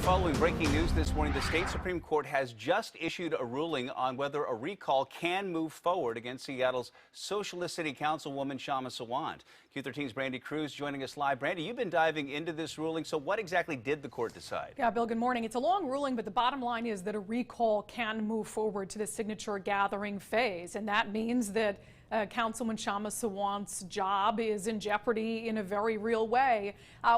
Following breaking news this morning, the state Supreme Court has just issued a ruling on whether a recall can move forward against Seattle's socialist city councilwoman Kshama Sawant. Q13's Brandy Cruz joining us live. Brandy, you've been diving into this ruling, so what exactly did the court decide? Yeah, Bill, good morning. It's a long ruling, but the bottom line is that a recall can move forward to the signature gathering phase, and that means that Councilman Kshama Sawant's job is in jeopardy in a very real way.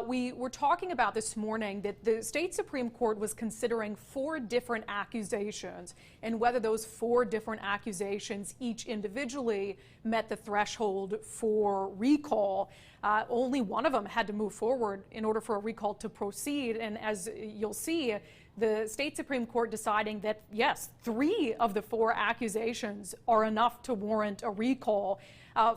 We were talking about this morning that the state Supreme Court was considering 4 different accusations and whether those 4 different accusations each individually met the threshold for recall. Only one of them had to move forward in order for a recall to proceed, and as you'll see, the state Supreme Court deciding that, yes, 3 of the 4 accusations are enough to warrant a recall.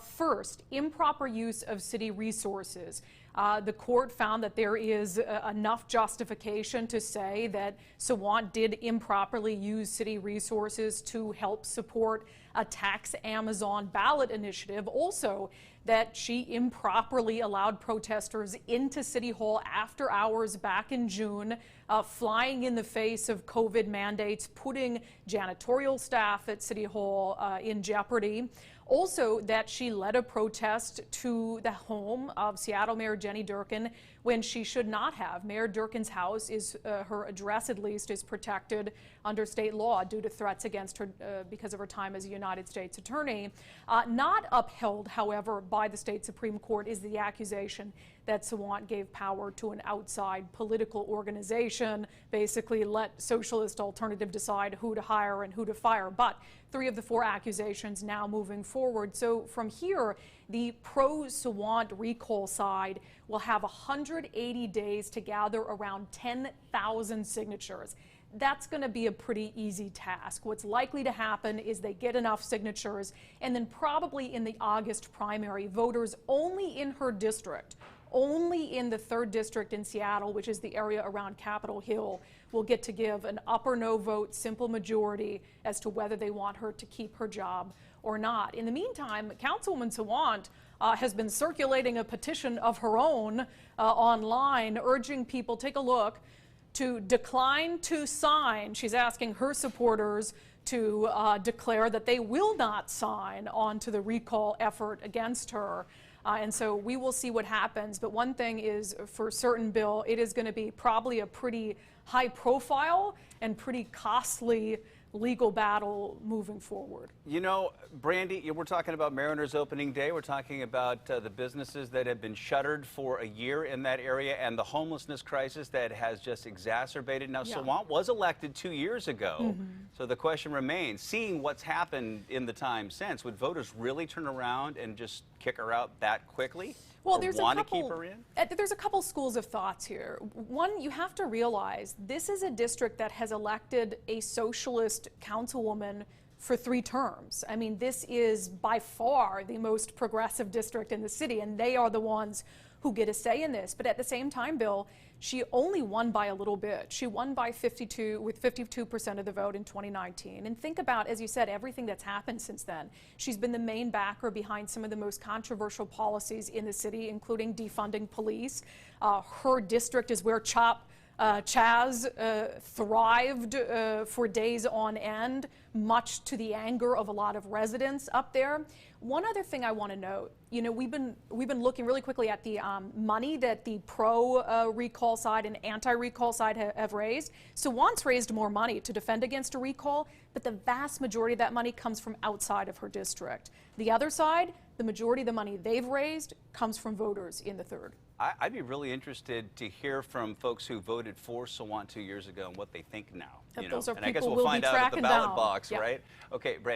First, improper use of city resources. The court found that there is enough justification to say that Sawant did improperly use city resources to help support a Tax Amazon ballot initiative. Also, that she improperly allowed protesters into City Hall after hours back in June, flying in the face of COVID mandates, putting janitorial staff at City Hall in jeopardy. Also, that she led a protest to the home of Seattle Mayor Jenny Durkan when she should not have. Mayor Durkan's house is, her address at least, is protected under state law due to threats against her because of her time as a United States attorney. Not upheld, however, by the state Supreme Court is the accusation that Sawant gave power to an outside political organization, basically let Socialist Alternative decide who to hire and who to fire. But 3 of the 4 accusations now moving forward. So from here, the pro-Sawant recall side will have 180 days to gather around 10,000 signatures. That's going to be a pretty easy task. What's likely to happen is they get enough signatures, and then probably in the August primary, voters only in her district, only in the 3rd district in Seattle, which is the area around Capitol Hill, will get to give an up or no vote simple majority as to whether they want her to keep her job or not. In the meantime, Councilwoman Sawant has been circulating a petition of her own online, urging people, take a look, to decline to sign. She's asking her supporters to declare that they will not sign on to the recall effort against her. And so we will see what happens. But one thing is for certain, Bill, it is going to be probably a pretty high profile and pretty costly legal battle moving forward. You know, Brandy, we're talking about Mariners opening day. We're talking about the businesses that have been shuttered for a year in that area and the homelessness crisis that has just exacerbated. Now, Sawant was elected 2 years ago. So the question remains, seeing what's happened in the time since, would voters really turn around and just kick her out that quickly? Well, there's a couple schools of thoughts here. One, you have to realize this is a district that has elected a socialist councilwoman for 3 terms. I mean, this is by far the most progressive district in the city, and they are the ones who get a say in this. But at the same time, Bill, she only won by a little bit. She won by 52% of the vote in 2019. And think about, as you said, everything that's happened since then. She's been the main backer behind some of the most controversial policies in the city, including defunding police. Her district is where Chaz thrived for days on end, much to the anger of a lot of residents up there. One other thing I want to note, you know, we've been looking really quickly at the money that the pro-recall side and anti-recall side have raised. Sawant's raised more money to defend against a recall, but the vast majority of that money comes from outside of her district. The other side, the majority of the money they've raised comes from voters in the 3rd. I'd be really interested to hear from folks who voted for Sawant 2 years ago and what they think now. Those are and I guess people we'll we'll find be out at the tracking ballot down. box, Yeah. right? Okay, Brandon.